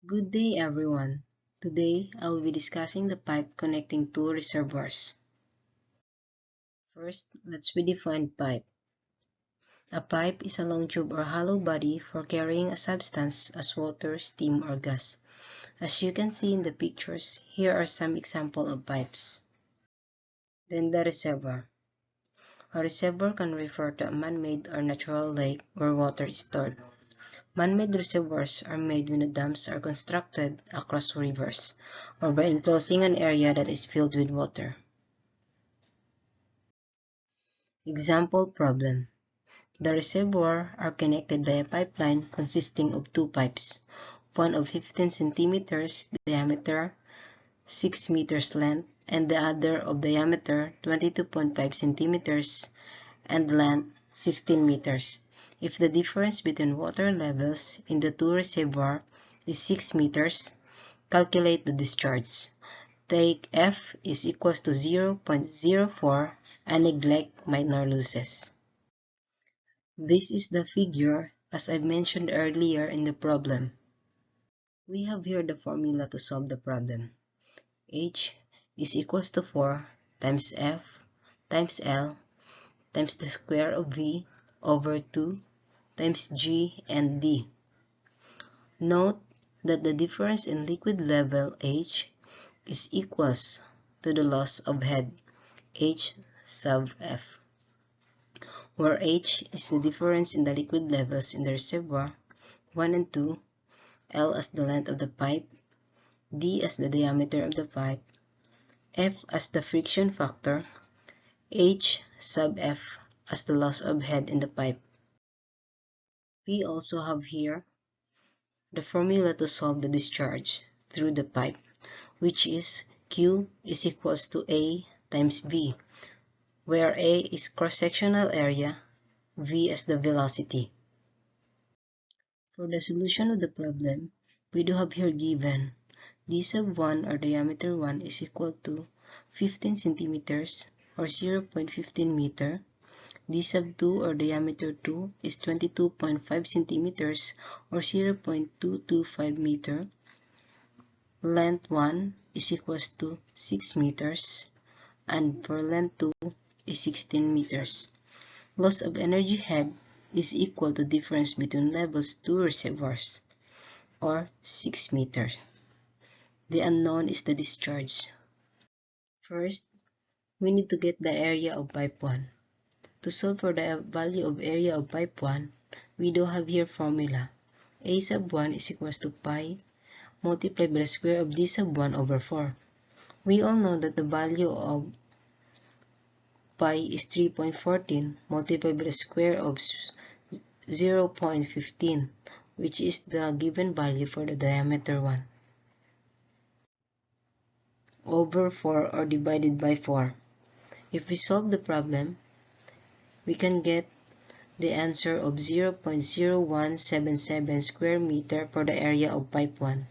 Good day everyone. Today I will be discussing the pipe connecting two reservoirs. First, let's redefine pipe. A pipe is a long tube or hollow body for carrying a substance as water, steam, or gas. As you can see in the pictures, here are some examples of pipes. Then the reservoir. A reservoir can refer to a man-made or natural lake where water is stored. Man-made reservoirs are made when the dams are constructed across rivers, or by enclosing an area that is filled with water. Example problem. The reservoirs are connected by a pipeline consisting of two pipes, one of 15 centimeters diameter, 6 meters length, and the other of diameter 22.5 centimeters and length 16 meters. If the difference between water levels in the two reservoirs is 6 meters, calculate the discharge. Take F is equals to 0.04 and neglect minor losses. This is the figure as I mentioned earlier in the problem. We have here the formula to solve the problem. H is equals to 4 times F times L times the square of V over 2 times G and D. Note that the difference in liquid level H is equals to the loss of head H sub F, where H is the difference in the liquid levels in the reservoir 1 and 2, L as the length of the pipe, D as the diameter of the pipe, F as the friction factor, H sub F as the loss of head in the pipe. We also have here the formula to solve the discharge through the pipe, which is Q is equals to A times V, where A is cross-sectional area, V as the velocity. For the solution of the problem, we do have here given D sub 1 or diameter 1 is equal to 15 centimeters or 0.15 meter. D sub 2 or diameter 2 is 22.5 centimeters or 0.225 meter. Length 1 is equals to 6 meters and for length 2 is 16 meters. Loss of energy head is equal to difference between levels 2 reservoirs or 6 meters. The unknown is the discharge. First, we need to get the area of pipe 1. To solve for the value of area of pipe 1, we do have here formula. A sub 1 is equals to pi multiplied by the square of D sub 1 over 4. We all know that the value of pi is 3.14 multiplied by the square of 0.15, which is the given value for the diameter 1, over 4 or divided by 4. If we solve the problem, we can get the answer of 0.0177 square meter for the area of pipe 1.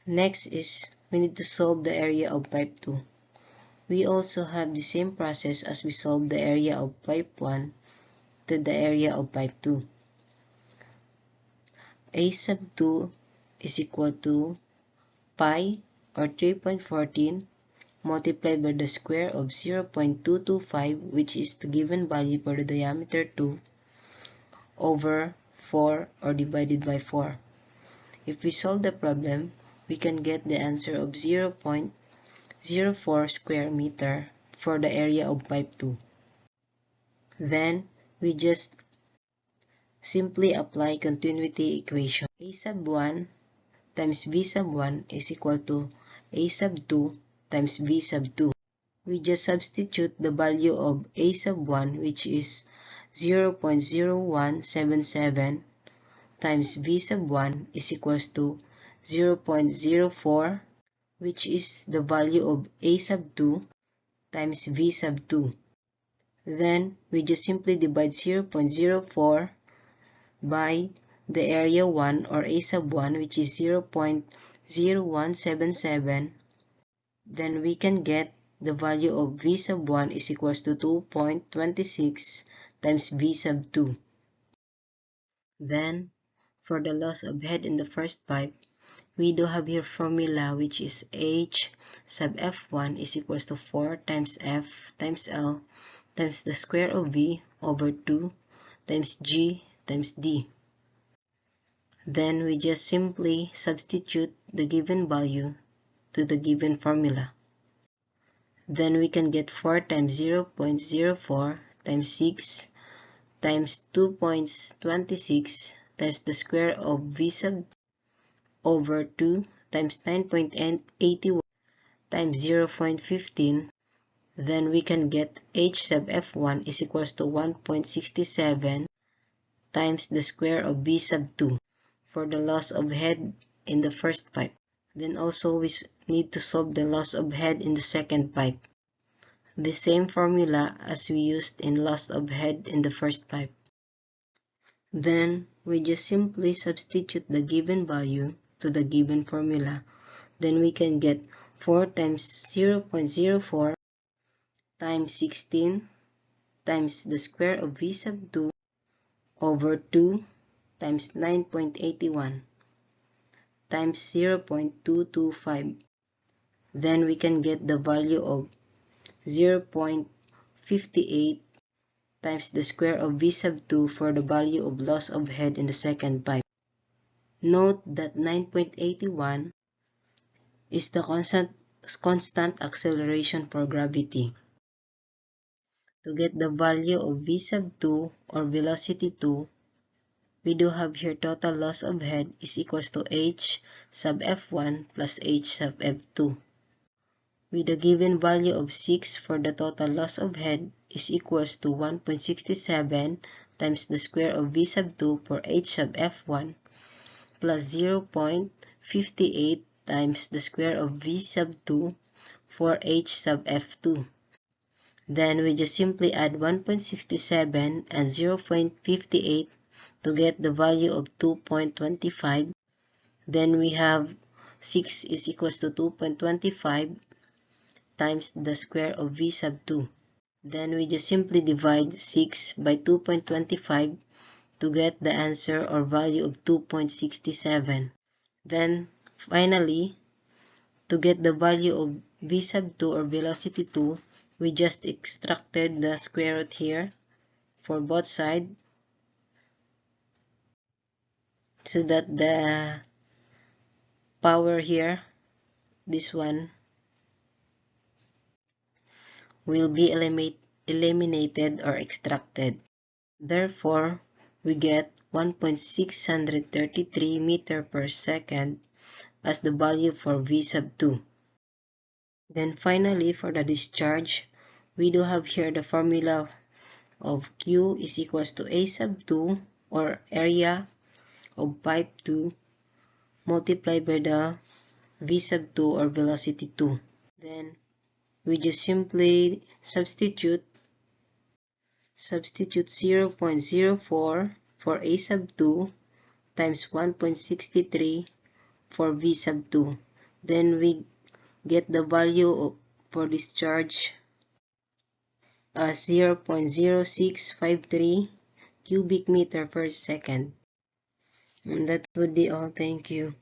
Next is we need to solve the area of pipe 2. We also have the same process as we solved the area of pipe 1 to the area of pipe 2. A sub 2 is equal to pi or 3.14 multiplied by the square of 0.225, which is the given value for the diameter 2, over 4 or divided by 4. If we solve the problem, we can get the answer of 0.04 square meter for the area of pipe 2. Then, we just simply apply continuity equation. A sub 1 times V sub 1 is equal to A sub 2 times V sub 2. We just substitute the value of A sub 1, which is 0.0177 times V sub 1 is equals to 0.04, which is the value of A sub 2 times V sub 2. Then, we just simply divide 0.04 by the area 1 or A sub 1, which is 0.0177. Then we can get the value of V sub 1 is equals to 2.26 times V sub 2. Then, for the loss of head in the first pipe, we do have here formula, which is H sub F1 is equals to 4 times F times L times the square of V over 2 times G times D. Then we just simply substitute the given value to the given formula. Then we can get 4 times 0.04 times 6 times 2.26 times the square of V sub over 2 times 9.81 times 0.15. Then we can get H sub F1 is equals to 1.67 times the square of V sub 2 for the loss of head in the first pipe. Then also we need to solve the loss of head in the second pipe. The same formula as we used in loss of head in the first pipe. Then we just simply substitute the given value to the given formula. Then we can get 4 times 0.04 times 16 times the square of V sub 2 over 2 times 9.81 times 0.225. Then we can get the value of 0.58 times the square of V sub 2 for the value of loss of head in the second pipe. Note that 9.81 is the constant acceleration for gravity. To get the value of V sub 2 or velocity 2, we do have here total loss of head is equals to H sub F1 plus H sub F2. With the given value of 6 for the total loss of head is equals to 1.67 times the square of V sub 2 for H sub F1 plus 0.58 times the square of V sub 2 for H sub F2. Then we just simply add 1.67 and 0.58 to get the value of 2.25. Then we have 6 is equals to 2.25 times the square of V sub 2. Then we just simply divide 6 by 2.25 to get the answer or value of 2.67. Then finally, to get the value of V sub 2 or velocity 2, we just extracted the square root here for both sides so that the power here, this one, will be eliminated or extracted. Therefore, we get 1.633 meter per second as the value for V sub 2. Then finally, for the discharge, we do have here the formula of Q is equals to A sub 2 or area of pipe 2 multiplied by the V sub 2 or velocity 2. Then we just simply substitute 0.04 for A sub 2 times 1.63 for V sub 2. Then we get the value for discharge as 0.0653 cubic meter per second. And that would be all. Thank you.